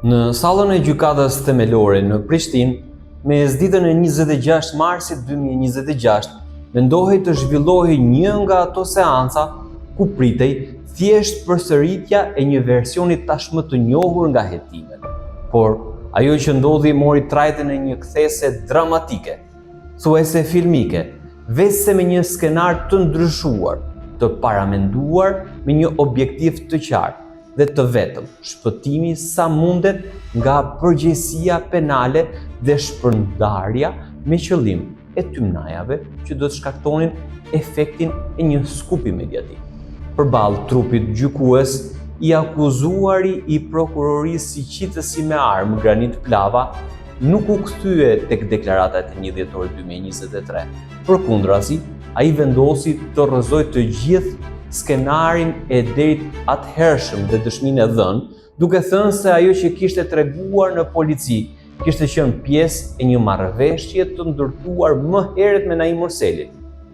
Në sallën e gjykatës themelore në Prishtinë, me zgjedhjen e 26 marsit 2026, mendohej të zhvillohej një nga ato seanca ku pritej thjesht përsëritja e një versioni tashmë të njohur nga hetimet. Por ajo që ndodhi mori trajten e një kthese dramatike, thuajse filmike, veçse me një skenar të ndryshuar, të paramenduar me një objektiv të qartë dhe të vetëm shpëtimi sa mundet nga përgjegjësia penale dhe shpërndarja me qëllim e tymnajave që do të shkaktonin efektin e një skupi mediatik. Përballë trupit gjykues, i akuzuari i prokurorisë si qitësi me armë Granit Plava nuk u kthye tek deklaratat e 1 dhjetor 2023. Përkundrazi, ai vendosi të rrëzojë të gjithë skenarin e deri atëhershëm dhe dëshminë e dhënë, duke thënë se ajo që kishte treguar në polici kishte qenë pjesë e një marrëveshje të ndërtuar më herët me Naim Murselin.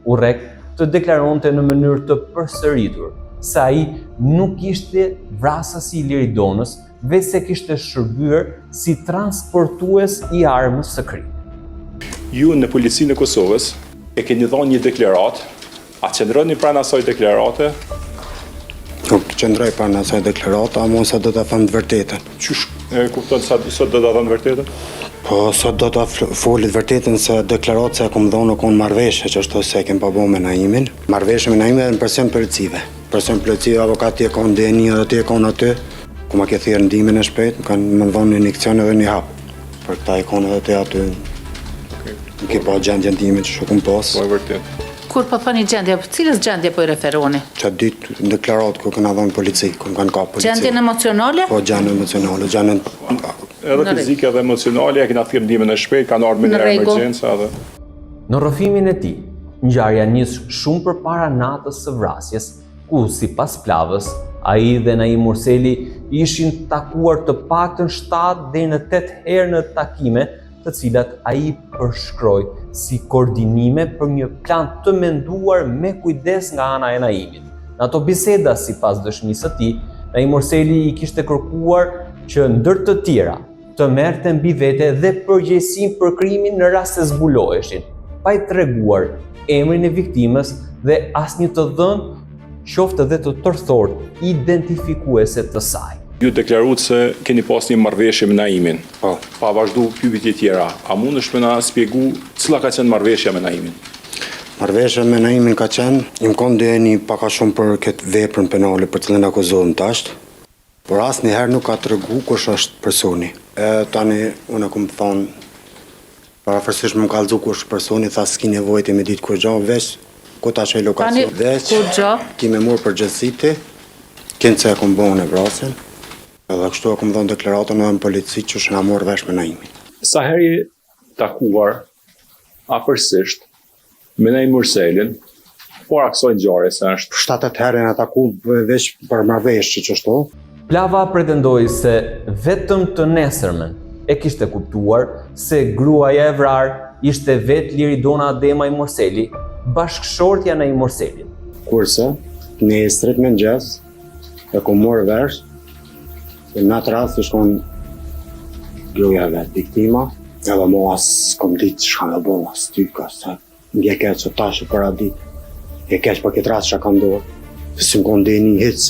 Urrek të deklaronte në mënyrë të përsëritur se ai nuk ishte vrasësi i Liridonës, veçse kishte shërbyer si transportues i armës së krimit. Ju në policinë e Kosovës e keni dhënë një deklaratë. A qëndroni pranë asaj deklarate? Nuk qëndroj pranë asaj deklarate, a mos sa do ta them të vërtetën. Qysh e kupton sa sot do ta them të vërtetën? Po sot do ta folit vërtetën se deklarata se kam dhënë kon marrëveshje që ashtu se kem pa bëu me Naimin. Marrëveshje me Naimin në person policive. Person policive avokati e kanë deni edhe ti e kanë aty. Ku ma ke thirrë ndihmën e shpejt, kanë më dhënë një injekcion edhe një hap. Për këta e kanë edhe ti aty. Okej. Nuk e pa gjendje ndihmën që shokum pas. Po e vërtet. Kur po thoni gjendje, cilës gjendje po i referoni? Çfarë ditë në deklarat ku kanë dhënë polici, ku kanë ka polici. Gjendjen emocionale? Po gjendjen emocionale, gjendjen edhe fizike dhe emocionale, e kena thirrë ndihmën e shpejtë, kanë ardhur me emergjenca edhe. Në rrëfimin e tij, ngjarja nis shumë përpara natës së vrasjes, ku sipas Plavës, ai dhe Naim Murseli ishin takuar të paktën 7 deri në 8 herë në takime, të cilat ai përshkroi si koordinime për një plan të menduar me kujdes nga ana e Naimit. Në ato biseda, sipas dëshmisë së tij, Naim Murseli i kishte kërkuar që ndër të tjera të merrte mbi vete dhe përgjegjësinë për krimin në rast se zbuloheshin, pa i treguar emrin e viktimës dhe asnjë të dhënë, qoftë edhe të tërthort identifikuese të saj. Ju deklaruat se keni pas një marrëveshje me Naimin. Po. Pa vazhdu pyetje tjera. A mundesh me na shpjegu cila ka qenë marrëveshja me Naimin? Marrëveshja me Naimin ka qenë, im kanë deni pak a shumë për këtë veprën penale për cilën akuzohem tash. Por asnjëherë nuk ka tregu kush është personi. Tani unë kam thonë parafërsisht më kallëzu kush personi, tha s'ki nevojë të më ditë kur gjao veç ku ta shoj lokacion veç. Kur gjao? Ki me morë përgjegjësitë, kënë se e kom bëhën e vrasën. Edhe kështu e kom dhënë deklaratën edhe në polici që shëna morë vesh me Naimin. Sa herë takuar afërsisht me Naim Murselin, por aksoj ngjarje se është 7-8 herë në taku veç për marrëveshje që shto. Plava pretendoi se vetëm të nesërmen e kishte kuptuar se gruaja e vrarë ishte vetë Liridona Ademaj Murseli, bashkëshortja Naim Murselit. Kurse, nesërit me mëngjes, e kom morë vesh, në atë rast është konë gruaja vetë viktima, edhe mo asë kom ditë që shka me bo, asë ty ka se mbje keqë që tashë për atë ditë, e keqë për këtë rast që ka ndorë, se si më konë dhe një hitës.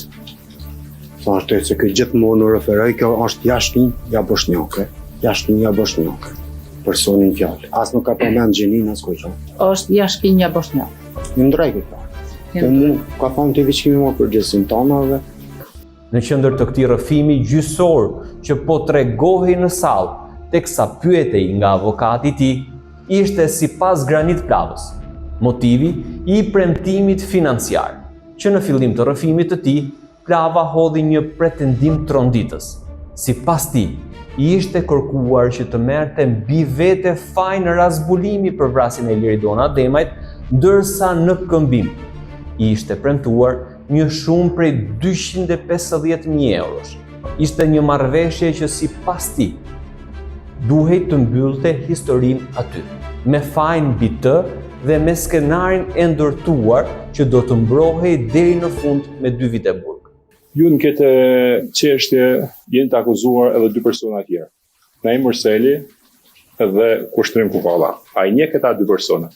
Sa është të se këtë gjithë morë në referoj, kjo është jashtënia bosnjake, jashtënia bosnjake, personin fjallë. Asë nuk ka përmend gjenin, asë kujqa. Është jashtënia bosnjake. Në ndrej këta. Unë ka thonë të viçkimi më përgjësim tonave. Në qendër të këtij rrëfimi gjyqësor që po tregohej në sallë, teksa pyetej nga avokati i tij, ishte sipas Granit Plavës, motivi i premtimit financiar, që në fillim të rrëfimit të tij, Plava hodhi një pretendim tronditës. Sipas tij, i ishte kërkuar që të merrte mbi vete fajin razbulimi për vrasjen e Liridona Ademajt, ndërsa në këmbim i ishte premtuar një shumë prej 250.000 eurosh. Ishte një marrëveshje që sipas tij duhej të mbyllte historinë aty, me fajin mbi të dhe me skenarin e ndërtuar që do të mbrohej deri në fund me 2 vite burg. Ju në këtë çështje jeni të akuzuar edhe 2 persona tjerë. Naim Murseli dhe Kushtrim Kukalla. A i nje këta 2 persona?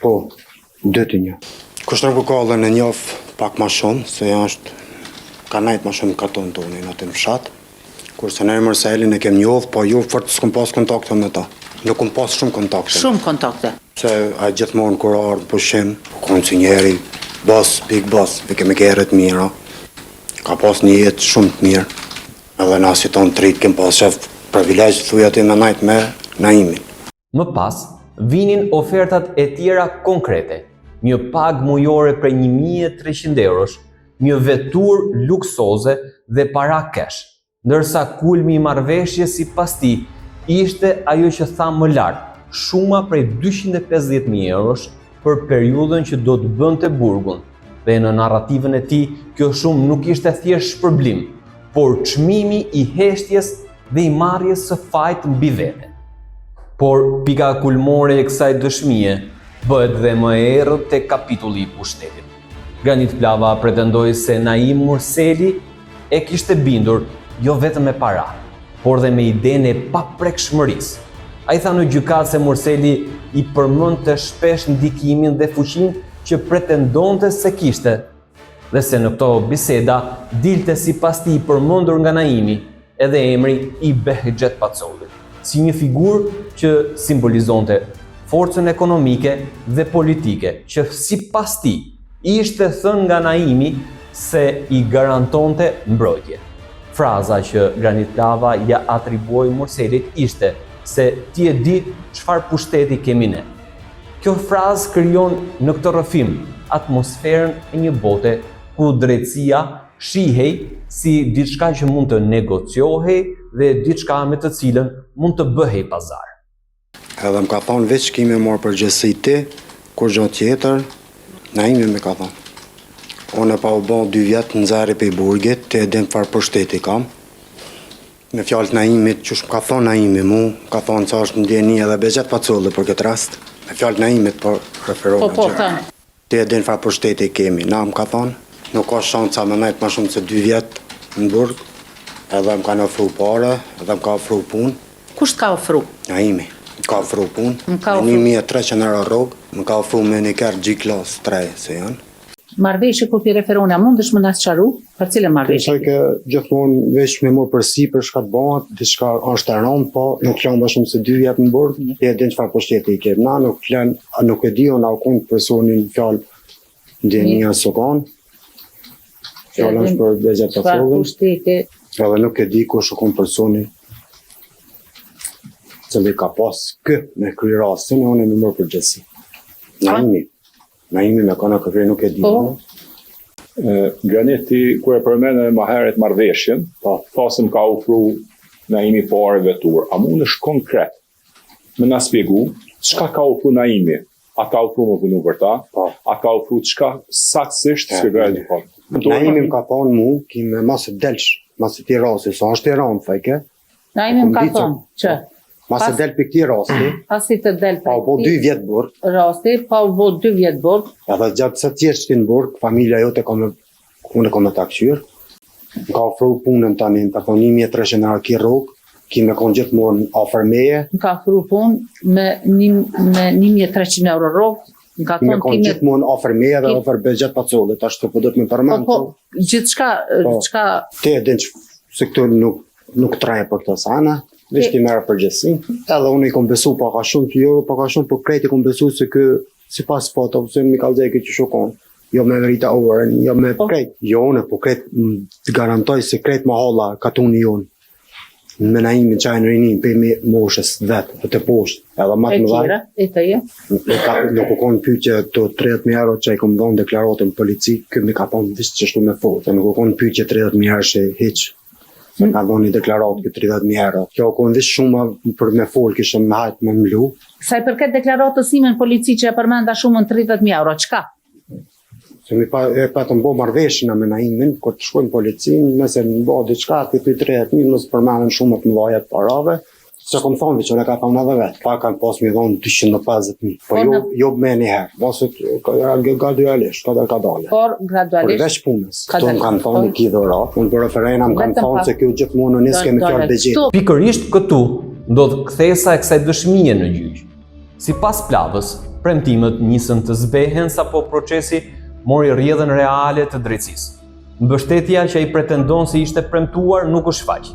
Po, 2 të një. Kushtrim Kukallën e njoh pak më shumë, se është ka nejt më shumë katon tonë në atë fshat. Kurse Naim Murselin e kem njoh, po ju fort s'kom pas kontakte me ta. Nuk kom pas shumë kontakte. Shumë kontakte. Se a gjithmonë kur ardhë pushim, konsinjeri, big boss, e kemi kërët mira. Ka pas një jetë shumë të mirë. Edhe na si tonë trit, kem pas shef privilegj thuja ti me najt me Naimin. Më pas, vinin ofertat e tjera konkrete, një pagë mujore për 1.300 eurosh, një vetur luksoze dhe para kesh, ndërsa kulmi i marrëveshjes sipas tij ishte ajo që tha më lart, shuma prej 250.000 eurosh për periudhën që do të bënte burgun. Dhe në narrativën e tij, kjo shumë nuk ishte thjesht shpërblim, por çmimi i heshtjes dhe i marrjes së fajit mbi vete. Por pika kulmore e kësaj dëshmie bëhet dhe më errët te kapitulli i pushtetit. Granit Plava pretendoi se Naim Murseli e kishte bindur jo vetëm me para, por dhe me idenë e paprekshmërisë. Ai tha në gjykatë se Murseli i përmendte shpesh ndikimin dhe fuqinë që pretendonte se kishte, dhe se në këto biseda dilte sipas tij i përmendur nga Naimi edhe emri i Behexhet Pacollit, si një figurë që simbolizonte forcën ekonomike dhe politike që sipas tij ishte thënë nga Naimi se i garantonte mbrojtje. Fraza që Granit Plava ja atribuoi Murselit ishte se ti e di çfarë pushteti kemi ne. Kjo frazë krijon në këtë rrëfim atmosferën e një bote ku drejtësia shihej si diçka që mund të negociohej dhe diçka me të cilën mund të bëhej pazar. Edhe më ka thonë veç kime morë përgjësi ti, kur gjo tjetër, Naimi me ka thonë. Unë e pa u bon 2 vjetë në zari pe i burgit, të edhem farë për shteti kam. Me fjallët Naimit, që shmë ka thonë Naimi mu, ka thonë që është ndjeni edhe Behexhet Pacolli për këtë rast. Me fjallët Naimit për referohen Po, thënë. të edhem farë për shteti kemi. Na më ka thonë, nuk ka shanca me najtë ma shumë se 2 vjetë në burg, edhe më ka në ofru pare, edhe më ka ofru punë. Kush t'ka ofru? Naimi. Më ka ofru punë, Më ka ofru. 1.300 euro rrogë, më ka ofru me një kërë G-Class 3 se janë. Marrëveshje kur ti referone, a mundesh më na sqaru? Për cilën marrëveshje? Kësaj ke gjithmonë veç me morë përsi për shka të bëhat, diçka është e rëndë, po nuk flan më shumë se 2 vjetë në burg, e din çfarë pushteti i ke. Na nuk flan, nuk e di unë au kun personin fjalë ndjenia sokon. Fjala është për Behexhet Çfarë Pacollin, pushteti? edhe nuk e di kush është personi cili ka pas kë me kry rastin, unë e më mërë përgjësi. Naimi me kona këfri nuk e di. Po. Graniti, kur e përmene më herët marrëveshjen, thasëm ka ofru Naimi parë vetur. A mund është konkret me na spjegu çka ka ofru Naimi? A ka ofru më punu për ta? A ka ofru çka saktësisht spjegoj të fort? Naimi më ka thonë mu, ki me masë delsh, masë ti rasti, sa është i rëndë, fajke. Naimi më ka thonë që Masë del për këti rasti, pasi të del pa u bo 2 vjetë burg, rasti, pa u bo 2 vjetë burg, edhe gjatë se tjerë që ti në burg, familja jote unë e kom e takëshyrë, më ka ofru punën tani, për thonë 1.300 euro ki rrugë, ki me konë gjithmonë afer meje, më ka ofru punë me 1.300 euro rrogë, më ka ki me thonë konë gjithmonë afer meje dhe afer Behexhet Pacollit, ashtë të përdojt me përmenë. Po, gjithçka Te e din që se këtu nuk traje për këtë sana, veç ti merë përgjësin. Edhe unë i kom besu pa ka shumë, pa ka shumë për krejt i kom besu se kë, si pas foto, se mi ka zeki që shukon. Jo me rita orën, jo me krejt. Jo unë, po krejt të garantoj se krejt ma holla katuni jonë. Me Naimin qajnë rinin, pe me moshës vetë, të poshtë. Edhe e matë më tjera, e të je. nuk u konë pyqe të 30.000 euro që i kom dhonë deklaratën polici, kë mi ka thonë vishë që shtu me foto. Nuk u konë pyqe 30.000 euro që hiqë. Se ka dhoni deklaratë këtë 30.000 euro. Kjo konë vishë shumë për me folë kishë me hajtë me mlu. Sa i përket deklaratës sime në polici që e përmenda shumën 30.000 euro, çka? Se mi pa të mbo marveshina me Naimin, kur të shkojnë policinë, nëse më bo diçka, të 30.000 nësë përmendën shumë të mëdhaja të parave, Se kom thonë veç, ka thonë edhe vetë. Pa kanë pas mi dhonë 250.000. Po jo me njëherë. Basët gradualisht, ka dale. Por gradualisht. Por veç punës. Këtu më kanë thonë ki dhurat. Unë për referena më kanë thonë se kjo gjithmonë në nisë kemi fjallë begjitë. Pikërisht këtu ndodh kthesa e kësaj dëshmie në gjyq. Sipas plavës, premtimet nisën të zbehen sapo procesi mori rrjedhën reale të drejtësisë. Mbështetja që ai pretendon se ishte premtuar nuk u shfaq,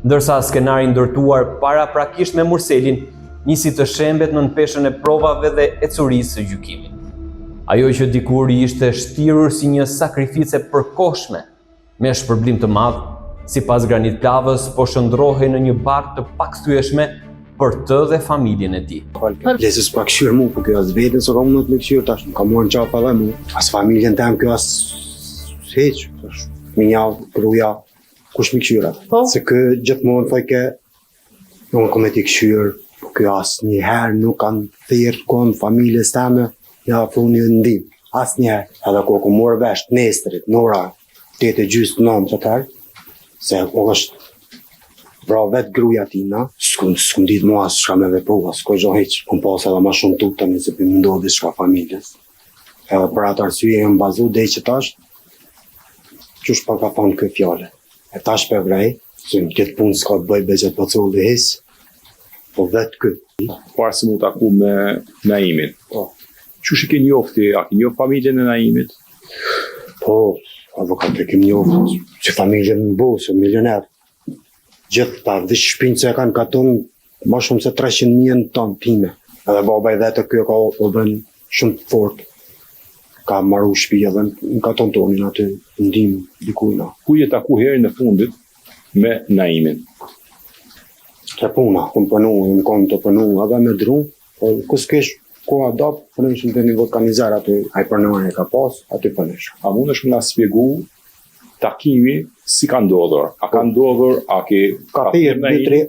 ndërsa skenari ndërtuar paraprakisht me Murselin nisi të shembet në peshën e provave dhe ecurisë së gjykimit. Ajo që dikur i ishte shtirur si një sakrificë e përkohshme me shpërblim të madh, sipas Granit Plavës po shndrohej në një barkë të pakthyeshme për të dhe familjen e tij. Lesis pa këshyrë mu, po kjo as vetën se ka mundet me këshyrë tash, ka morën qapa dhe mu. As familjen tem kjo as heq, tash. Minja, gruja, kush mi këshyra. Se kë gjithmonë thoj ke, unë kom e ti këshyrë, po kjo as njëherë nuk kanë thirë konë familjes teme, ja fru një ndim, as njëherë. Edhe ko ku morë vesh të nestrit, nora, 8 gjysë të nëmë të tërë, se o është pra vetë gruja tina, s'kun ditë mua s'ka me vepru, s'ko gjo heq, kun pas edhe ma shumë tutëm se për mëndodhi s'ka familjes. Edhe për atë arsye e më bazu dhe që tash, qësh pa ka thonë këtë fjale. E tash për vrej, se në këtë punë s'ka të bëj begjet për colë dhe hes, po vetë këtë. Parë se mu taku me Naimin. Qësh i ke njofti, a ke njoft familjen e Naimit? Po, avokat e kem njofti, që familjen në bo, se milioner. Gjithë ta dhe shpinë që e kanë katon ma shumë se 300.000 tonë time. Edhe baba i vetë kjo ka o dhenë shumë të fort. Ka marru shpi edhe në katon tonin aty ndim dikujna. Ku je taku herën e fundit me Naimin? Ke puna, këmë pënu, në konë të pënu edhe me dru, po kësë kesh koha dapë, përnëshëm të një vulkanizer aty, a i përnëmën e ka pas, aty përnëshëm. A mund është më nga spjegu takimi si ka ndodhur? A ka ndodhur, a ke... Më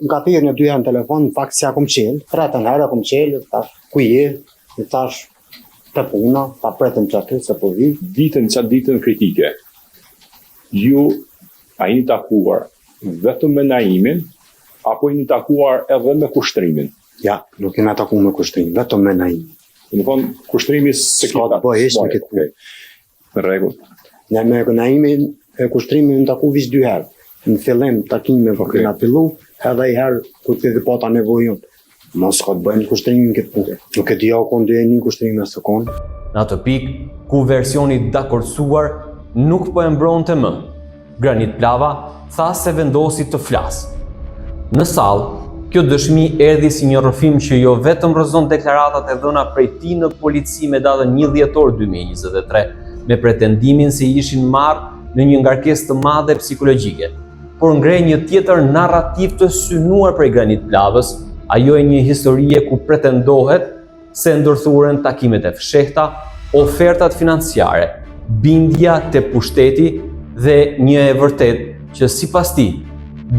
ka thirë një 2 herë në telefon, në fakt si a kom qelë, 3 herë a kom qelë, tash ku je, në tash të puna, ta pretëm që aty, se po vi. Qatë ditën kritike, ju a jeni takuar vetëm me Naimin, apo jeni takuar edhe me kushtrimin? Ja, nuk jena taku me kushtrimin, vetëm me Naimin. Në thonë, kushtrimi se s'ka të bëj heq në këtë punë. Në rregull. Ne me Naimin, e kushtrimin në taku vish 2 herë. Në fillim takime për këna fillu, edhe i herë ku të dhe pata nevojën. Mos ka të bëjnë kushtrimin këtë punë. Nuk e dhja o konë dhe e një kushtrimin e së konë. Në atë pikë, ku versioni dakordsuar nuk po e mbronte më, Granit Plava tha se vendosi të flasë. Në sallë, kjo dëshmi erdhi si një rrëfim që jo vetëm rrëzon deklaratat e dhëna prej tij në polici me datën 1 dhjetor 2023, me pretendimin se ishin marrë në një ngarkesë të madhe psikologjike, por ngrej një tjetër narrativ të synuar prej Granit Plavës, ajo e një historie ku pretendohet se ndërthuren takimet e fshehta, ofertat financiare, bindja te pushteti dhe një e vërtet që sipas tij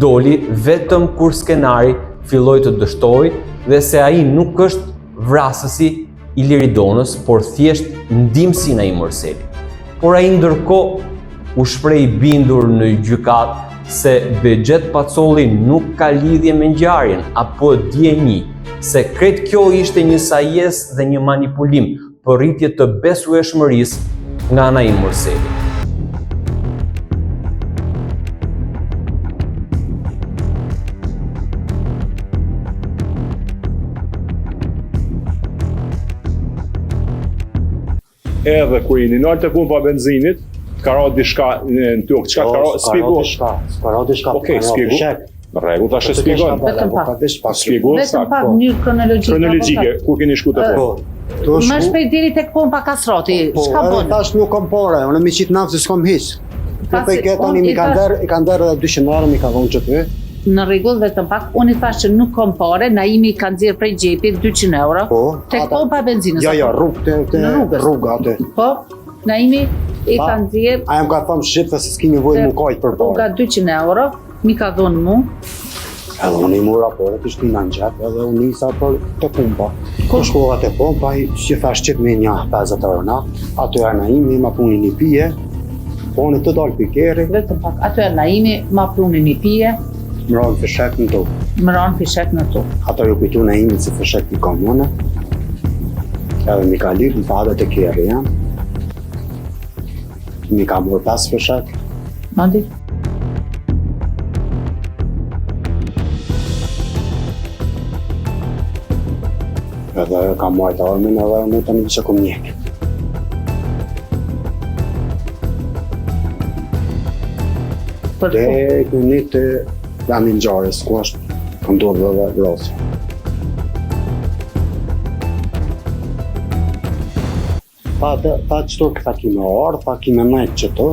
doli vetëm kur skenari filloi të dështoj dhe se ai nuk është vrasësi i Liridonës, por thjesht ndihmësi i Naim Murseli. Por ai ndërkohë u shpreh bindur në gjykat se Bexhet Pacolli nuk ka lidhje me ngjarjen apo dieni se krejt kjo ishte një sajes dhe një manipulim për rritje të besueshmërisë nga Naim Murseli. Edhe kur jeni nalt të punë pa benzinit, ka ra diçka në tokë, çka ka ra shpjego. S'ka ra diçka. Okej, shpjego. Në rregull, tash e shpjegon. Vetëm pak. Shpjego Vetëm sa. pak mënyrë kronologjike. Kur keni shku të punë? Më shpejt deri tek pompa kastroti. Çka bën? Tash nuk kam pore, unë mi qit naftë s'kam hiç. Këtë ketoni i kanë derë 200 euro mi ka dhënë çtë. Në rregull, vetëm pak. Unë i thash që nuk kam pore, Naimi ka nxjerr prej xhepit 200 euro. Po. Tek pompa benzinës. Ja, rrugë atë. Po. Naimi i ka nxjerr. A jam ka thënë shqipta se s'ki nevojë më kajt për Po ka 200 euro, mi ka dhënë mu. Edhe unë i mora porë të shtina në gjepë edhe unë nisa për të pumpa. Ko shkova të pompa, që thash qëtë me një 50 euro na, ato e Naimi ma puni një pije, po në të dalë pikeri. Vetëm pak, ato e Naimi ma puni një pije, Më ronë fishek në tokë. Më ranë fishek në tokë. Ato ju kujtu në imi si fishek t'i komune. Edhe mi ka lypë në fadet e kjerë janë. Mi ka mërë 5 fishek. Mandi? Edhe ka majtë armin edhe mu të një që kom njekë. Për Dhe po. këni të vendin gjarës, ku është këndurë dhe vrasë. Ta qëto këta kime ardhë, ta kime najtë qëto,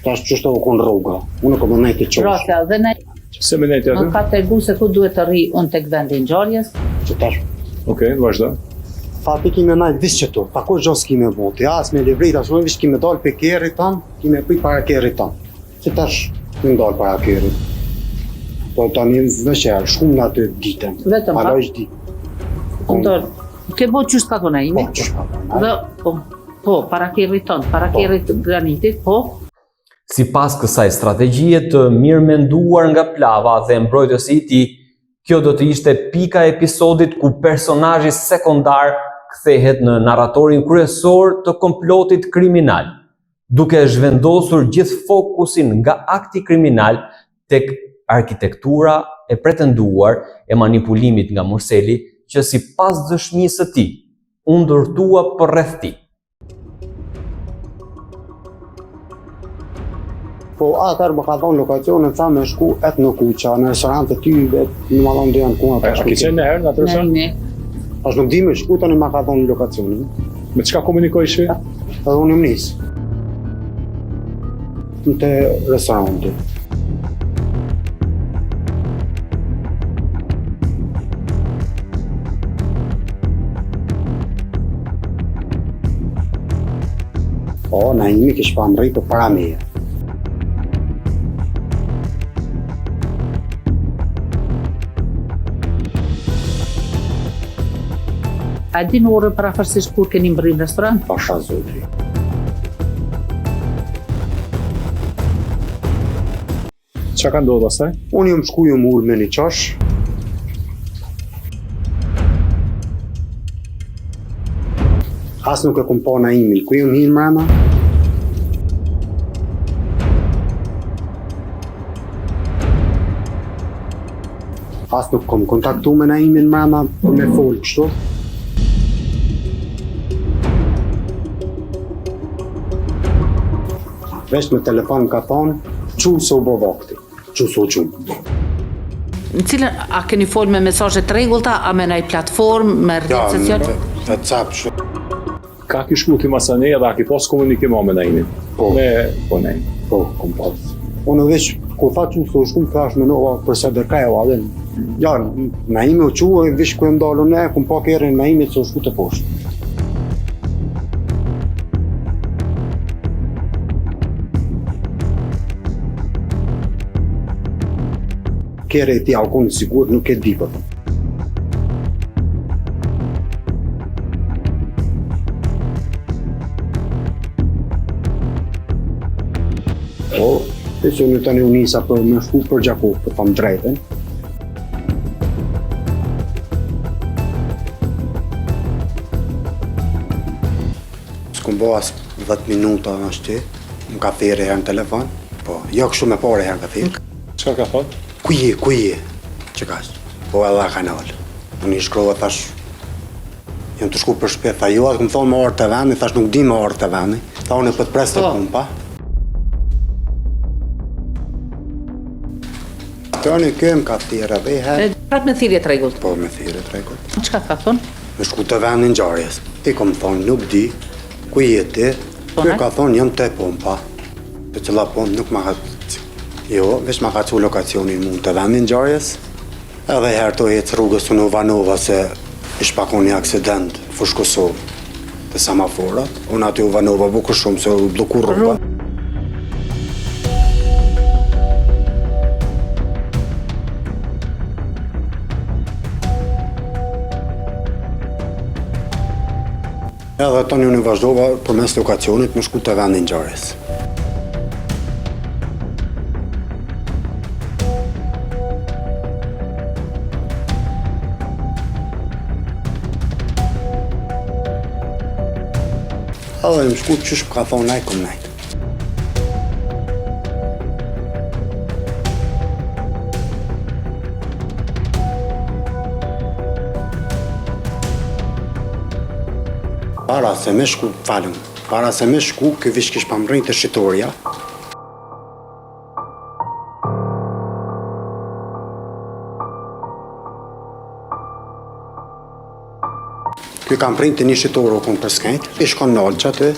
ta është qështo u konë rruga. Unë këmë najtë i qështë. Rasja, dhe ne Se më nejtë më atë? ka tregu se ku duhet të rri unë tek vendi ngjarjes. Që tash, Okej, vazhdo. ta ti kime najtë visë qëto, ta ko gjos kime voti, as me livrita, shumë vish kime dalë për kerit tanë, kime prit para kerit tanë. Që tash, kime dalë para kerit. Po tani vësherë, shumë në atë ditën. Vetëm Alo pak. ishtë ditë. Ndor, ke bo qështë ka tona imi? Po, qështë pa Dhe, po, para kerrit ton, para kerrit granitit, po. Si pas kësaj strategjie të mirë menduar nga Plava dhe mbrojtësi i tij, kjo do të ishte pika e episodit ku personazhi sekondar kthehet në narratorin kryesor të komplotit kriminal, duke zhvendosur gjithë fokusin nga akti kriminal tek arkitektura e pretenduar e manipulimit nga Morseli, që sipas dëshmisë së tij, u ndërtua përreth tij. Po atër më ka thonë lokacionin sa me shku në kuqa, në restorante ty, në më thonë dhe janë ku ata A ki qenë në herë në atë restorant? Ne, Tash nuk di me shku, tani më ka thonë lokacionin. Me çka komunikoj shi? Edhe unë më nisë. Në të restorante. Po, na imi kish pa mri për para meje. a di në orën parafërsisht kur keni mbërri në restorant? Pasha zotri. Çka ka ndodhur pastaj? Unë jam shku ju mur me një qash. As nuk e kom pa na imi, ku jam hinë mrena. As nuk kom kontaktu me na imin mrena për me folë kështu. Vesh me telefon ka thonë, qu se u bo vakti, qu se u qumë. Në cilën, a keni folë me mesazhe të rregullta, a me ndaj platformë, me rrjetet sociale? WhatsApp që. Ka ki shku ti masane dhe a ki pas komunikim me Naimin? Po. Me po Naim. Po, kom pas. Unë veç, kur tha që u shkum, thash me nova përse dhe ka e va, dhe ja, na imi u qua, veç ku e mdallu ne, kum pa kërën na imi që u shku të poshtë. Kere e ti alkon sigur nuk e di për. Po, e që në tani unisa për me shku për Gjakov, për thamë drejten. S'kom bo as 10 minuta në shti, më ka thirë herë në telefon, po, jo kështu me pare herë ka thirë. Çka ka thot? Ku je, që ka është? Po edhe ka nëllë. Unë i shkrova thash, jam të shku për shpet, tha jo, atë këmë thonë me orë të veni, thash nuk di me orë të veni. Tha unë e për të presë të punë, pa. Tërni këmë ka thirë edhe herë. Prap me thirrje të rregullt. Po me thirë të rregullt. Çka ka thonë? Me shku të veni në ngjarjes. Ti kom thonë, nuk di, ku je ti? Kërë ka thonë, jam të punë, pa. Të cëlla punë nuk ma ka... Jo, veç ma ka cu lokacionin mund të veni në ngjarjes. Edhe herë të jetë rrugës të në Vanova se ish pakon një aksident fush Kosovë të semaforat. Unë aty u Vanova bukur shumë se u bloku rruga. Edhe tani unë i vazhdova përmes lokacionit me shku të vendin ngjarjes. Edhe më shku qysh ka thonë ai kom nejt. Para se me shku, ky vish kish pa mrejnë të shqitoria. Ky kam prejnë të një shqitorë o kom për skejt, i shkon në alë që aty.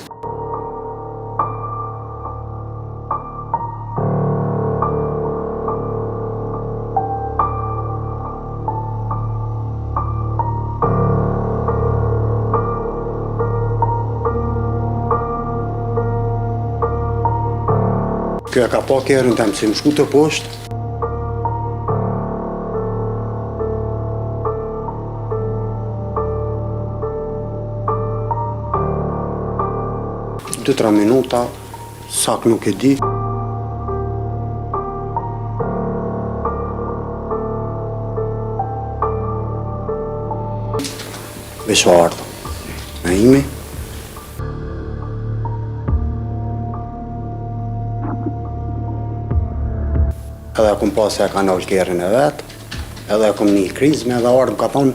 Kjo e ka pa kërën të mësim shku të poshtë. Dë 3 minuta, sak nuk e di. Vesh ardhë. Naimi. Edhe akum pas e ka nëllë kërën e vetë, edhe akum një krizme, edhe ardhëm ka thonë.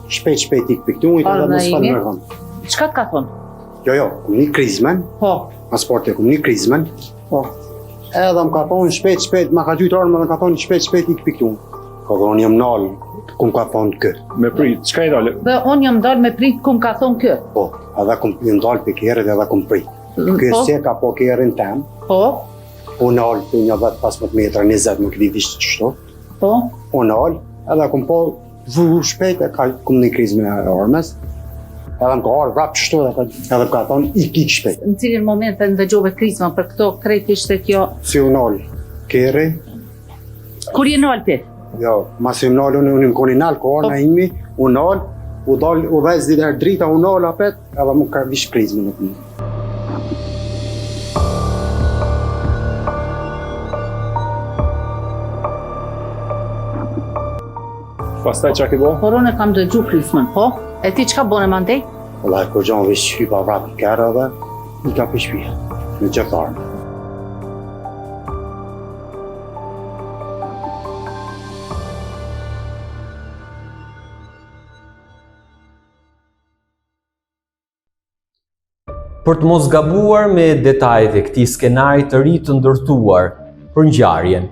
Shpejt ik për këtu, i ka dhe më s'falë më rëgëm. Çka të ka thonë? Jo, kum një krizmen, Po, pasporti kum një krizmen, po. edhe më ka thonë shpejt, ma ka gjytë armë, dhe ka thonë shpejt ik për këtu. Ka dhe unë jam nalë, kum ka thonë kë. Me prit, çka i dalë? Dhe unë jam dalë me prit kum ka thonë kë. Po, edhe kum jam dalë për kërët edhe kum prit. Ky Po. se ka po kërën tem, Po, unë nalë për një 10-15 metra, 20, nuk di vishtë qështu. po. Unë nalë, edhe kum po vu shpejt, e ka kum një krizme e armes. Edhe më ka arë vrap qështu, edhe më ka thonë ik shpejt. Në cilin moment e ndëgjove krizma për këto krejt ishte kjo. Si unë nalë kërë, Kur je në Alpi? jo, mas i më nalë, unë më koni nalë, ko arë në imi, unë nalë, u dalë, u vez dhe drita, unë nalë apet, edhe më ka vish krizme në këmë. Pastaj çka ke bo? Por unë e kam dëgju krizmën, po? E ti çka bone mandej? Vëllaj, kur gjonë vish hypa vrap i kërë edhe, i ka për shpia, në gjëftarë. Për të mos gabuar me detajet e këtij skenari të ri të ndërtuar për ngjarjen,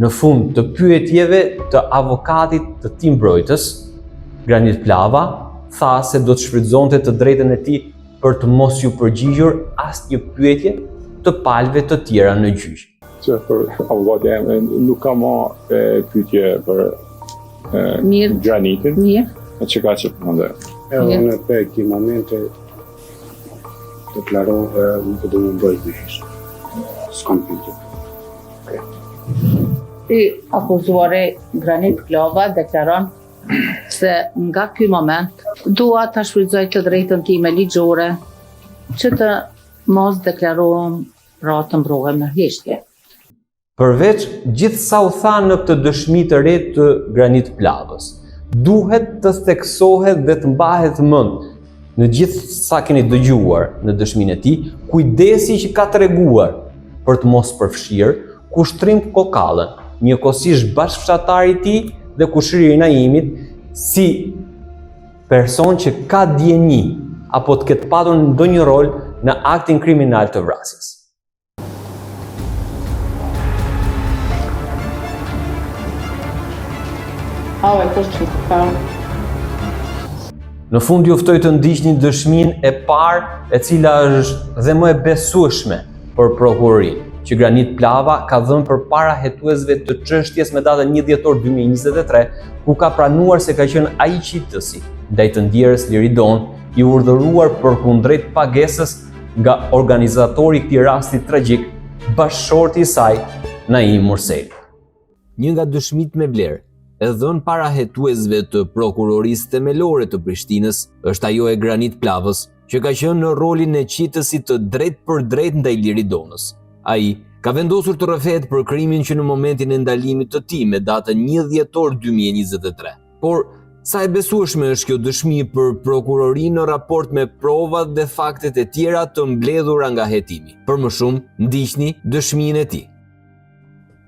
në fund të pyetjeve të avokatit të tij mbrojtës, Granit Plava tha se do të shfrytëzonte të drejtën e tij për të mos ju përgjigjur asnjë pyetje të palëve të tjera në gjyq. Që për avokati nuk ka ma pyetje për Mirë. Granitin, Mirë. e që ka që përmëndë. Edhe unë për këti momente deklarohë nuk do më mbrojt bëjsh. S'kam pyetje. Ti akuzuare Granit Plava deklaron se nga ky moment dua ta shfrytëzoj të drejtën time ligjore që të mos deklarohem pra të mbrohem në heshtje. Përveç gjithsa u tha në këtë dëshmi të re të Granit Plavës, duhet të theksohet dhe të mbahet mend në gjithë sa keni dëgjuar në dëshminë e tij, kujdesi që ka treguar për të mos përfshirë Kushtrim Kokallën, njëkohësisht bashkëfshatari i tij dhe Kushëri Naimit, si person që ka dieni apo të ketë patur ndonjë rol në aktin kriminal të vrasjes. Në fund ju ftoj të ndiqni dëshminë e parë, e cila është dhe më e besueshme për prokurorin, që Granit Plava ka dhënë përpara hetuesve të çështjes me datën 1 dhjetor 2023, ku ka pranuar se ka qenë ai qitësi ndaj të ndjerës Liridon, i urdhëruar përkundrejt pagesës nga organizatori i këtij rasti tragjik, bashkëshorti i saj, Naim Murseli. Një nga dëshmitë me vlerë e dhënë para hetuesve të prokurorisë themelore të Prishtinës është ajo e Granit Plavës, që ka qenë në rolin e qitësit të drejt për drejt ndaj Liridonës. Ai ka vendosur të rrëfehet për krimin që në momentin e ndalimit të tij me datën 1 dhjetor 2023. Por sa e besueshme është kjo dëshmi për prokurorinë në raport me provat dhe faktet e tjera të mbledhura nga hetimi? Për më shumë, ndiqni dëshminë e tij.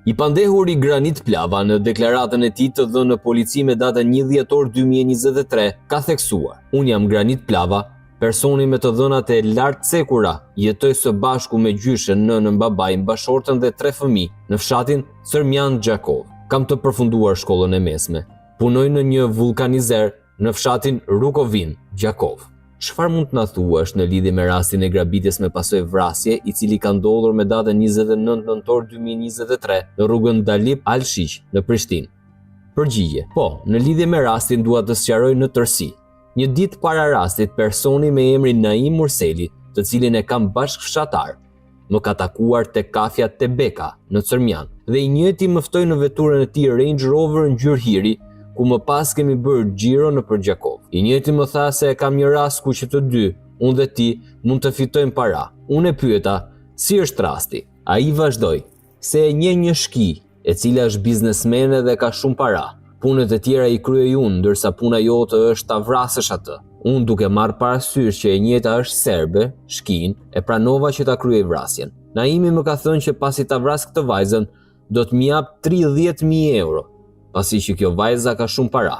I pandehuri Granit Plava në deklaratën e tij të dhënë në polici me datën 1 dhjetor 2023 ka theksuar: "Unë jam Granit Plava, personi me të dhënat e lartcekura, jetoj së bashku me gjyshen, nënën, babain, bashortën dhe 3 fëmijë në fshatin Sërmjan Gjakov. Kam të përfunduar shkollën e mesme. Punoj në një vulkanizer në fshatin Rukovin, Gjakov." Çfarë mund të na thuash në lidhje me rastin e grabitjes me pasojë vrasje i cili ka ndodhur me datën 29 nëntor 2023 në rrugën Dalip Alshiq në Prishtinë? Përgjigje: Po, në lidhje me rastin dua të sqaroj në tërësi. Një ditë para rastit, personi me emrin Naim Murseli, të cilin e kam bashkëfshatar, më ka takuar te kafja Tebeka në Cërmjan dhe i njëjti më ftoi në veturën e tij Range Rover ngjyrë hiri, ku më pas kemi bërë xhiro nëpër Gjakov. I njëjti më tha se e kam një rast ku që të dy, unë dhe ti, mund të fitojmë para. Unë e pyeta, si është rasti? Ai vazhdoi, se e njeh një shki, e cila është biznesmene dhe ka shumë para. Punët e tjera i kryej unë, ndërsa puna jote është ta vrasësh atë. Unë duke marrë parasysh që e njëjta është serbe, shkin, e pranova që ta kryej vrasjen. Naimi më ka thënë që pasi ta vras këtë vajzën, do të më jap 30.000 euro. Pasi që kjo vajza ka shumë para.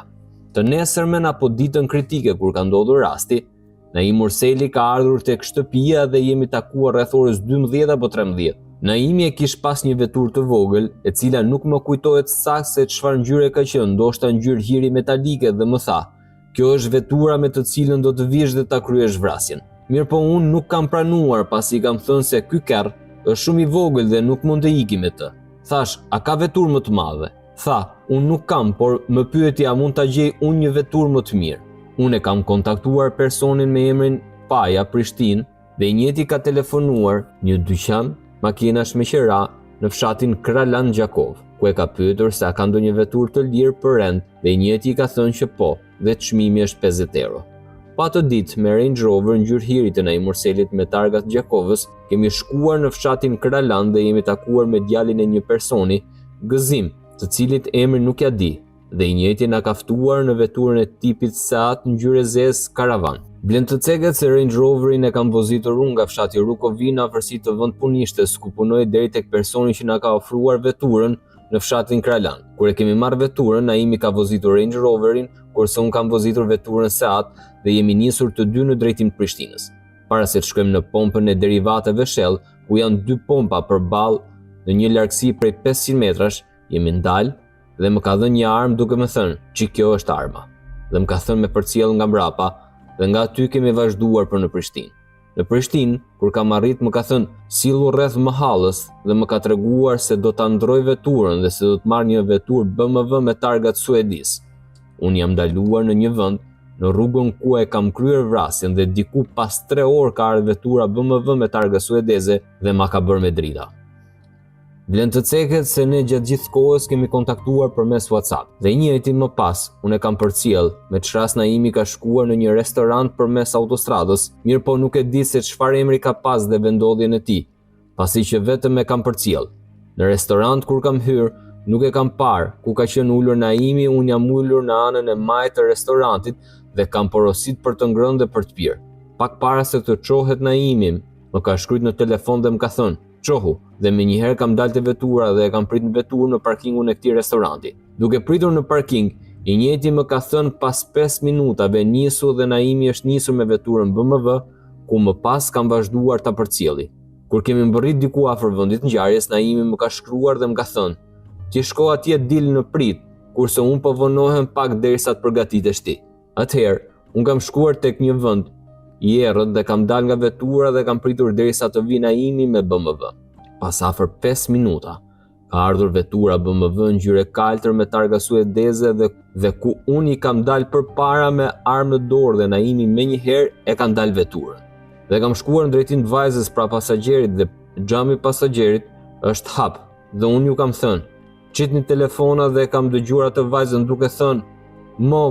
Të nesërmen apo ditën kritike kur ka ndodhur rasti, Naim Murseli ka ardhur tek shtëpia dhe jemi takuar rreth orës 12 apo 13. Naimi e kish pas një veturë të vogël, e cila nuk më kujtohet saktë se çfarë ngjyre ka qenë, ndoshta ngjyrë hiri metalike, dhe më tha: "Kjo është vetura me të cilën do të vish dhe ta kryesh vrasjen." Mirë, po unë nuk kam pranuar pasi kam thënë se ky kerr është shumë i vogël dhe nuk mund të iki me të. Thash: "A ka veturë më të madhe?" Tha: "Unë nuk kam, por më pyeti a mund ta gjej unë një veturë më të mirë." Unë e kam kontaktuar personin me emrin Paja Prishtinë dhe i njëjti ka telefonuar një dyqan makinash me qera në fshatin Kralan Gjakov, ku e ka pyetur se a ka ndonjë veturë të lirë për rent dhe i njëjti ka thënë që po, dhe çmimi është 50 euro. Pa të ditë, me Range Rover ngjyrë hiri të Naim Murselit me targat Gjakovës, kemi shkuar në fshatin Kralan dhe jemi takuar me djalin e një personi, Gëzim, të cilit emrin nuk ja di, dhe i njëjti na ka ftuar në veturën e tipit Seat ngjyrë zezë Karavan. Blen të ceket se Range Roverin e kam vozitur unë nga fshati Rukovin në afërsi të vend punishtes, ku punoj deri tek personi që na ka ofruar veturën në fshatin Kralan. Kur e kemi marrë veturën, Naimi ka vozitur Range Roverin, kurse unë kam vozitur veturën Seat dhe jemi nisur të dy në drejtim të Prishtinës. Para se të shkojmë në pompën e derivateve Shell, ku janë 2 pompa përballë në një largësi prej 500 metrash, jemi ndalë dhe më ka dhënë një armë duke më thënë që kjo është arma. Dhe më ka thënë me përcjell nga mbrapa dhe nga aty kemi vazhduar për në Prishtinë. Në Prishtinë, kur kam arrit, më ka thënë sillu rreth Mahallës dhe më ka treguar se do ta ndroj veturën dhe se do të marr një veturë BMW me targat suedis. Unë jam ndaluar në një vend në rrugën ku e kam kryer vrasjen dhe diku pas 3 orë ka ardhur vetura BMW me targa suedeze dhe ma ka bërë me drita. Vlen të ceket se ne gjatë gjithë kohës kemi kontaktuar përmes WhatsApp dhe i njëjti më pas unë e kam përcjell me çfarë Naimi ka shkuar në një restorant përmes autostradës, mirë po nuk e di se çfarë emri ka pas dhe vendodhjen e tij, pasi që vetëm e kam përcjell. Në restorant kur kam hyrë, nuk e kam parë ku ka qenë ulur Naimi, unë jam ulur në anën e majtë të restorantit dhe kam porosit për të ngrënë dhe për të pirë. Pak para se të çohet Naimi, më ka shkruajtur në telefon dhe më ka thënë: "Çohu", dhe me njëherë kam dalë te vetura dhe e kam pritur në veturë në parkingun e këtij restoranti. Duke pritur në parking, i njëjti më ka thënë pas 5 minutave nisu dhe Naimi është nisur me veturën BMW, ku më pas kam vazhduar ta përcjelli. Kur kemi mbërrit diku afër vendit ngjarjes, Naimi më ka shkruar dhe më ka thënë: "Ti shko atje dil në prit, kurse unë po vonohem pak derisa të përgatitesh ti." Atëherë, unë kam shkuar tek një vend i errët dhe kam dalë nga vetura dhe kam pritur derisa të vi Naimi me BMW. Pas afër 5 minuta, ka ardhur vetura BMW ngjyrë kaltër me targa suedeze dhe ku unë i kam dalë përpara me armë në dorë dhe Naimi menjëherë e ka ndalë veturën. Dhe kam shkuar në drejtim të vajzës pra pasagjerit dhe xhami i pasagjerit është hap dhe unë ju kam thënë: "Qitni telefona", dhe kam dëgjuar atë vajzën duke thënë: Mo,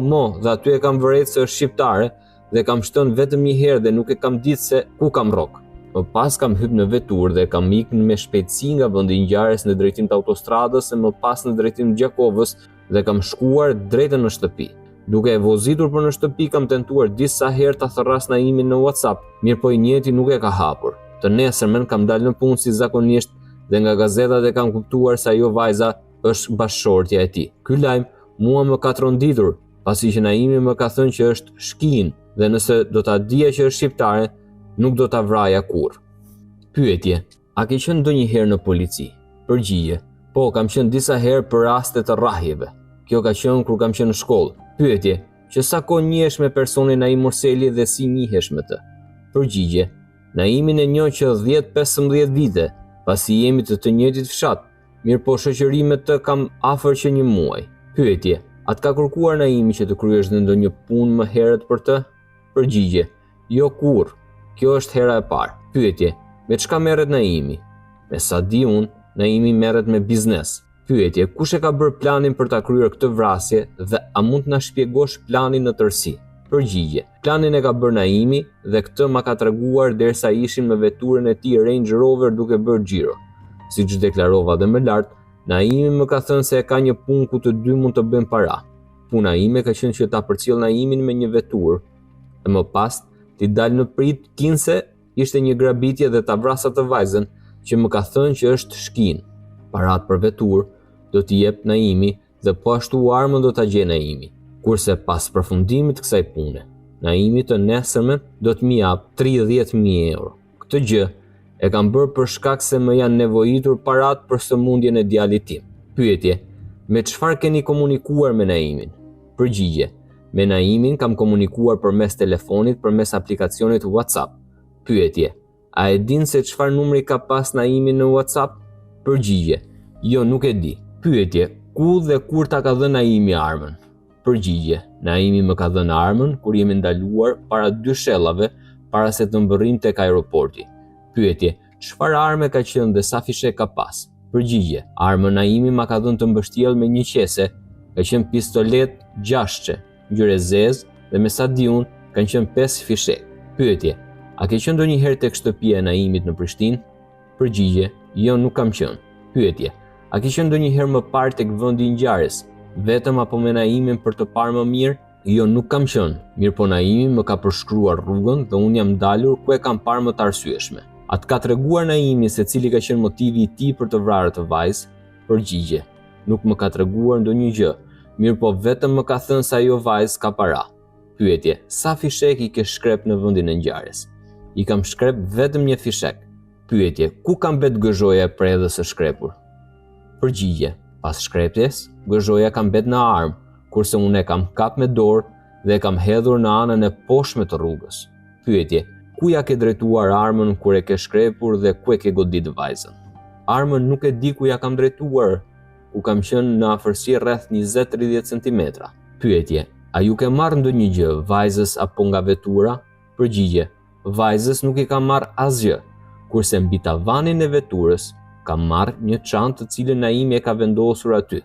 dhe aty e kam vërejtë se është shqiptare dhe kam shtënë vetëm një herë dhe nuk e kam ditë se ku kam rrok. Më pas kam hyrë në veturë dhe kam ikën me shpejtësi nga vendi i ngjarjes në drejtim të autostradës e më pas në drejtim të Gjakovës dhe kam shkuar drejtën në shtëpi. Duke e vozitur për në shtëpi kam tentuar disa herë ta tharras Naimin në WhatsApp, mirë po i njëjti nuk e ka hapur. Të nesërmen kam dalë në punë si zakonisht dhe nga gazetat e kam kuptuar se ajo vajza është bashkëshortja e tij. Ky lajm mua më ka tronditur, pasi që Naimi më ka thënë që është shkin dhe nëse do ta dija që është shqiptare, nuk do ta vraja kurrë. Pyetje: a ke qenë ndonjëherë në polici? Përgjigje: po, kam qenë disa herë për raste të rrahjeve. Kjo ka qenë kur kam qenë në shkollë. Pyetje: që sa kohë njihesh me personin Naim Morseli dhe si njihesh me të? Përgjigje: Naimin e njoh që 10-15 vite, pasi jemi të njëjtit fshat, mirë po shoqëri me të kam afër që 1 muaj. Pyetje: a të ka kërkuar Naimi që të kryesh ndonjë punë më herët për të? Përgjigje: jo kurrë. Kjo është hera e parë. Pyetje: me çka merret Naimi? Me sa di unë, Naimi merret me biznes. Pyetje: kush e ka bërë planin për ta kryer këtë vrasje dhe a mund të na shpjegosh planin në tërësi? Përgjigje: planin e ka bërë Naimi dhe këtë ma ka treguar derisa ishim me veturën e tij Range Rover duke bërë xhiro. Siç deklarova dhe më lart, Naimi më ka thënë se ka një punë ku të dy mund të bëjnë para. Puna ime ka qenë që ta përcjell Naimin me një veturë e më pas t'i dalë në prit kinse ishte një grabitje dhe ta vrasa të vajzën që më ka thënë që është shkin. Parat për veturë do t'i jep Naimi dhe po ashtu armën do t'a gjejë Naimi. Kurse pas përfundimit të kësaj pune, Naimi të nesërmen do të më jap 30.000 euro. Këtë gjë e kam bërë për shkak se më janë nevojitur parat për sëmundjen e djalit tim. Pyetje: me çfarë keni komunikuar me Naimin? Përgjigje: me Naimin kam komunikuar përmes telefonit përmes aplikacionit WhatsApp. Pyetje: a e din se çfarë numri ka pas Naimi në WhatsApp? Përgjigje: jo, nuk e di. Pyetje: ku dhe kur ta ka dhënë Naimi armën? Përgjigje: Naimi më ka dhënë armën kur jemi ndaluar para 2 shellave para se të mbërrim tek aeroporti. Pyetje: çfarë arme ka qenë dhe sa fishek ka pas? Përgjigje: armën Naimi ma ka dhënë të mbështjell me një qese, ka qenë pistolet 6 ngjyrë zezë dhe me sa di unë kanë qenë 5 fishek. Pyetje: a ke qenë ndonjëherë tek shtëpia e Naimit në Prishtinë? Përgjigje: jo, nuk kam qenë. Pyetje: a ke qenë ndonjëherë më parë tek vendi i ngjarjes, vetëm apo me Naimin për të parë më mirë? Jo, nuk kam qenë. Mirë po Naimi më ka përshkruar rrugën dhe unë jam dalur ku e kam parë më të arsyeshme. A të ka treguar Naimi se cili ka qenë motivi i tij për të vrarë të vajzë? Përgjigje: nuk më ka treguar ndonjë gjë, mirë po vetëm më ka thënë se ajo vajzë ka para. Pyetje: sa fishek i ke shkrep në vendin e ngjarjes? I kam shkrep vetëm 1 fishek. Pyetje: ku kam bet gëzhoja e predhës së shkrepur? Përgjigje: pas shkrepjes, gëzhoja kam bet në armë, kurse unë e kam kap me dorë dhe e kam hedhur në anën e poshtme të rrugës. Pyetje: ku ja ke drejtuar armën kur e ke shkrepur dhe ku e ke godit vajzën? Armën nuk e di ku ja kam drejtuar, ku kam qenë në afërsi rreth 20-30 cm. Pyetje: a ju ke marrë ndonjë gjë vajzës apo nga vetura? Përgjigje: vajzës nuk i kam marrë asgjë, kurse mbi tavanin e veturës kam marrë një çantë të cilën Naimi e ka vendosur aty.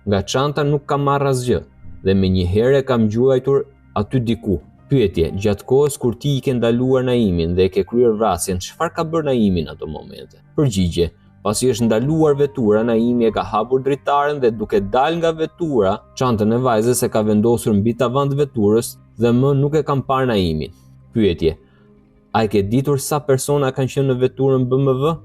Nga çanta nuk kam marrë asgjë dhe me një herë e kam gjuajtur aty diku. Pyetje: gjatë kohës kur ti i ke ndaluar Naimin dhe e ke kryer vrasjen, çfarë ka bërë Naimi në ato momente? Përgjigje: pasi është ndaluar vetura, Naimi e ka hapur dritaren dhe duke dalë nga vetura, çantën e vajzës e ka vendosur mbi tavan të veturës dhe më nuk e kam parë Naimin. Pyetje: a e ke ditur sa persona kanë qenë në veturën BMW?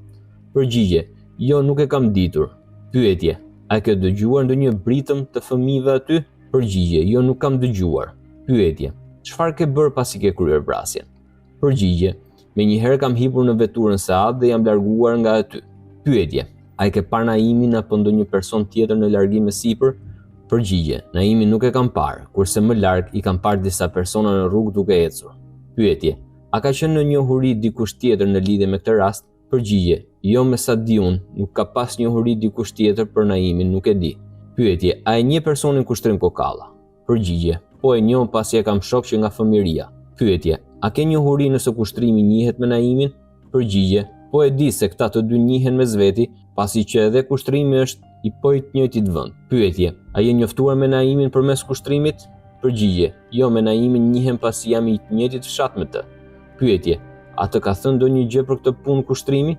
Përgjigje: jo, nuk e kam ditur. Pyetje: a e ke dëgjuar ndonjë britëm të fëmijëve aty? Përgjigje: jo, nuk kam dëgjuar. Pyetje: çfarë ke bërë pasi ke kryer vrasjen? Përgjigje: menjëherë kam hipur në veturën Saad dhe jam larguar nga aty. Pyetje: a e ke parë Naimin apo ndonjë person tjetër në largim me sipër? Përgjigje: Naimin nuk e kam parë, kurse më larg i kam parë disa persona në rrugë duke ecur. Pyetje: a ka qenë në njohuri dikush tjetër në lidhje me këtë rast? Përgjigje: jo, me sa di unë, nuk ka pas njohuri dikush tjetër për Naimin, nuk e di. Pyetje: a e njeh personin Kushtrim Kokalla? Përgjigje: po e njoh pasi e kam shok që nga fëmijëria. Pyetje: a ke njohuri nëse Kushtrimi njihet me Naimin? Përgjigje: po e di se këta të dy njihen mes veti, pasi që edhe Kushtrimi është i të njëjtit vend. Pyetje: a je njoftuar me Naimin përmes Kushtrimit? Përgjigje: jo, me Naimin njihem pasi jam i të njëjtit fshat me të. Pyetje: Atë ka thënë ndonjë gjë për këtë punë kushtrimi?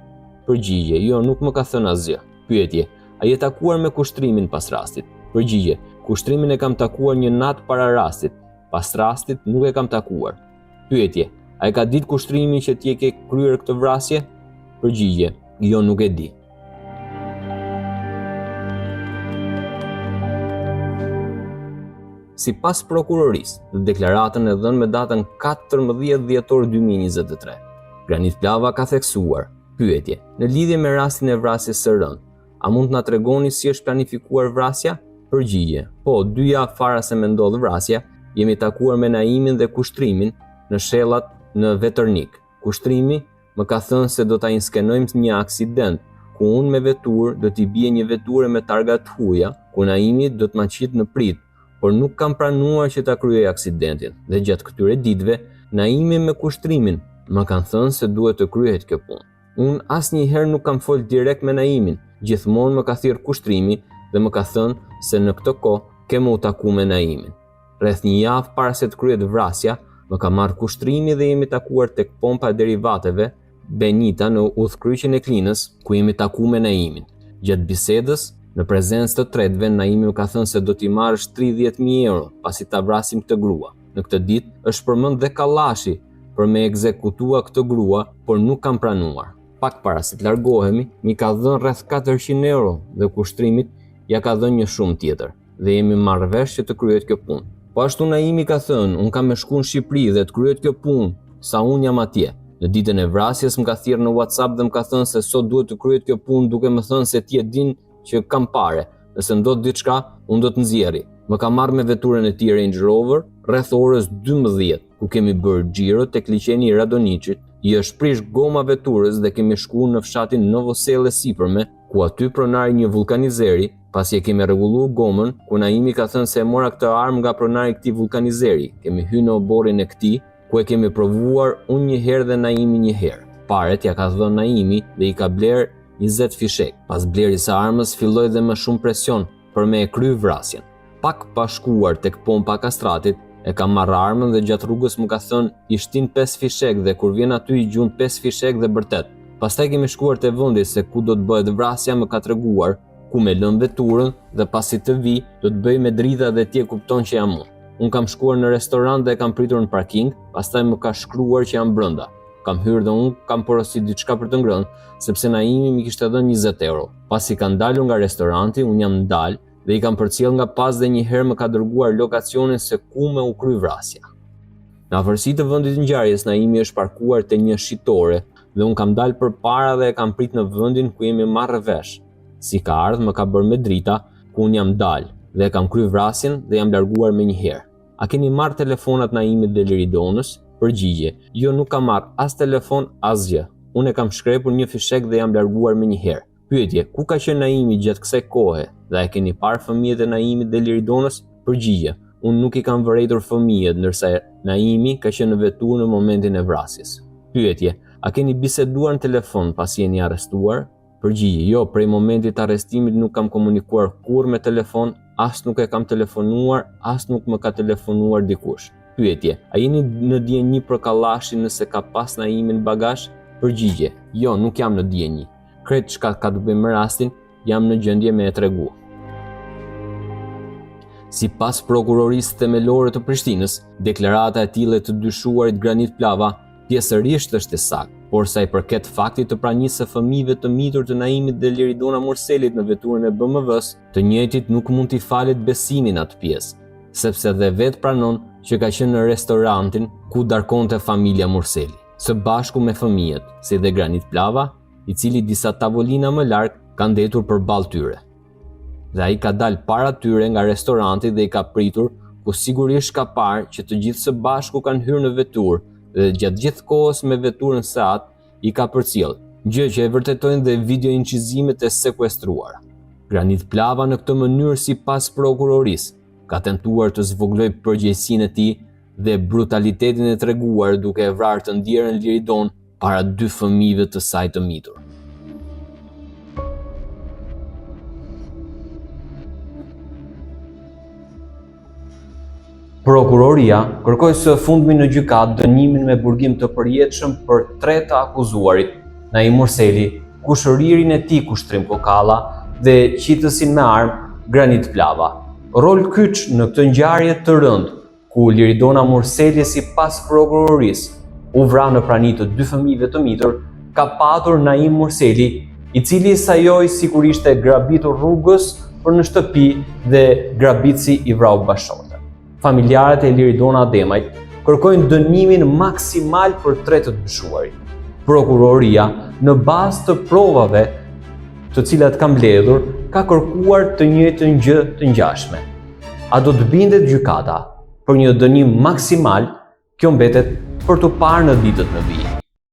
Përgjigje, jo, nuk më ka thënë asgjë. Pyetje, a je takuar me kushtrimin pas rastit? Përgjigje, kushtrimin e kam takuar një natë para rastit, pas rastit nuk e kam takuar. Pyetje, a e ka ditë kushtrimin që ti e ke kryer këtë vrasje? Përgjigje, jo, nuk e di. Sipas prokurorisë, në deklaratën e dhënë me datën 14 dhjetor 2023, Granit Plava ka theksuar: pyetje, në lidhje me rastin e vrasjes së rënd, a mund të na tregoni si është planifikuar vrasja? Përgjigje, po, 2 javë para se me ndodh vrasja, jemi takuar me Naimin dhe kushtrimin në shellat në Vetërnik. Kushtrimi më ka thënë se do ta inskenojmë një aksident, ku unë me veturë do t'i bie një veture me targa të huaja, ku Naimi do të ma qit në prit, por nuk kam pranuar që ta kryej aksidentin, dhe gjatë këtyre ditëve, Naimi me kushtrimin më kanë thënë se duhet të kryhet kjo punë. Unë asnjëherë nuk kam folë direkt me Naimin, gjithmonë më ka thirrë kushtrimi dhe më ka thënë se në këtë kohë kemë u taku me Naimin. Rreth një javë para se të kryhet vrasja, më ka marrë kushtrimi dhe jemi takuar tek pompa e derivateve Benita në udhkryqjen e Klinës, ku jemi taku me Naimin. Gjatë bisedës, në prezencë të tretëve, Naimi më ka thënë se do t'i marrësh 30.000 euro pasi ta vrasim këtë grua. Në këtë ditë është përmend dhe kallashi për me ekzekutua këtë grua, por nuk kam pranuar. Pak para se të largohemi, mi ka dhënë rreth 400 euro dhe kushtrimit ja ka dhënë një shumë tjetër dhe jemi marrë vesh që të kryhet kjo punë. Po ashtu Naimi ka thënë, unë kam me shku në Shqipëri dhe të kryhet kjo punë, sa unë jam atje. Në ditën e vrasjes më ka thirrë në WhatsApp dhe më ka thënë se sot duhet të kryhet kjo punë, duke më thënë se ti e din që kam pare, nëse ndodh diçka, unë do të nxjerri. Më ka marrë me veturën e tij Range Rover rreth orës 12, ku kemi bërë xhiro tek liçeni i Radoniçit, i është prish goma veturës dhe kemi shkuar në fshatin Novoselle sipërme, ku aty pronari një vulkanizeri, pasi e kemi rregulluar gomën, ku Naimi ka thënë se e mora këtë armë nga pronari i këtij vulkanizeri. Kemi hyrë në oborrin e këtij, ku e kemi provuar unë një herë dhe Naimi një herë. Paret ja ka dhënë Naimi dhe i ka bler 20 fishek. Pas blerjes së armës filloi dhe më shumë presion për me e kry vrasjen. Pak pa shkuar tek pompa kastratit, e ka marrë armën dhe gjatë rrugës më ka thënë i shtin 5 fishek dhe kur vjen aty i gjun 5 fishek dhe bërtet. Pastaj kemi shkuar te vendi se ku do të bëhet vrasja, më ka treguar ku me lëm veturën dhe pasi të vi do të bëj me drita dhe ti e kupton që jam unë. Unë kam shkuar në restorant dhe kam pritur në parking, pastaj më ka shkruar që jam brenda. Kam hyrë dhe unë kam porosit diçka për të ngrënë, sepse Naimi mi kishte dhënë 20 euro. Pasi kanë dalur nga restoranti, unë jam ndal dhe i kam përcjell nga pas dhe një herë më ka dërguar lokacionin se ku me u kry vrasja. Në afërsi të vendit të ngjarjes, Naimi është parkuar te një shitore dhe unë kam dalë përpara dhe e kam prit në vendin ku jemi marrë vesh. Si ka ardhur më ka bërë me drita, ku unë jam dalë dhe e kam kry vrasjen dhe jam larguar me një herë. A keni marrë telefonat Naimit dhe Liridonës? Përgjigje, jo, nuk kam marrë as telefon as gjë. Unë e kam shkrepur një fishek dhe jam larguar me një herë. Pyetje, ku ka qenë Naimi gjatë kësaj kohe? Dhe a keni parë fëmijët e Naimit dhe Liridonës? Përgjigje, unë nuk i kam vërejtur fëmijët, ndërsa Naimi ka qenë në veturë në momentin e vrasjes. Pyetje, a keni biseduar në telefon pasi jeni arrestuar? Përgjigje, jo, prej momentit të arrestimit nuk kam komunikuar kurrë me telefon, as nuk e kam telefonuar, as nuk më ka telefonuar dikush. Pyetje, a jeni në dieni për kallashin nëse ka pas Naimin në bagazh? Përgjigje, jo, nuk jam në dieni. Kretë çka ka të bëjë me rastin, jam në gjendje me e tregu. Sipas prokurorisë themelore të Prishtinës, deklarata e tillë të dyshuarit Granit Plava pjesërisht është e saktë, por sa i përket faktit të pranisë së fëmijëve të mitur të Naimit dhe Liridona Murselit në veturën e BMW-s, të njëjtit nuk mund t'i falet besimin atë pjesë, sepse dhe vetë pranon që ka qenë në restorantin ku darkonte familja Murseli, së bashku me fëmijët, si dhe Granit Plava, i cili disa tavolina më larg kanë ndetur përballë tyre. Dhe ai ka dalë para tyre nga restoranti dhe i ka pritur, ku sigurisht ka parë që të gjithë së bashku kanë hyrë në veturë dhe gjatë gjithë kohës me veturën Seat i ka përcjell, gjë që e vërtetojnë dhe video incizimet e sekuestruara. Granit Plava në këtë mënyrë sipas prokurorisë ka tentuar të zvogëloj përgjegjësinë e tij dhe brutalitetin e treguar duke e vrarë të ndjerën Liridon para 2 fëmijëve të saj të mitur. Prokuroria kërkoi së fundmi në gjykat dënimin me burgim të përjetshëm për 3 të akuzuarit, Naim Murseli, kushëririn e tij Kushtrim Kokalla dhe qitësin me armë Granit Plava. Rol kyç në këtë ngjarje të rëndë, ku Liridona Murseli sipas prokurorisë u vra në prani të 2 fëmijëve të mitur, ka patur Naim Murseli, i cili sajoj sikur ishte grabitur rrugës për në shtëpi dhe grabitësi i vrau bashkëshorte. Familjarët e Liridona Ademajt kërkojnë dënimin maksimal për 3 të dyshuarit. Prokuroria, në bazë të provave të cilat ka mbledhur, ka kërkuar të njëjtën gjë të ngjashme. A do të bindet gjykata për një dënim maksimal? Kjo mbetet për të parë në ditët në vijim.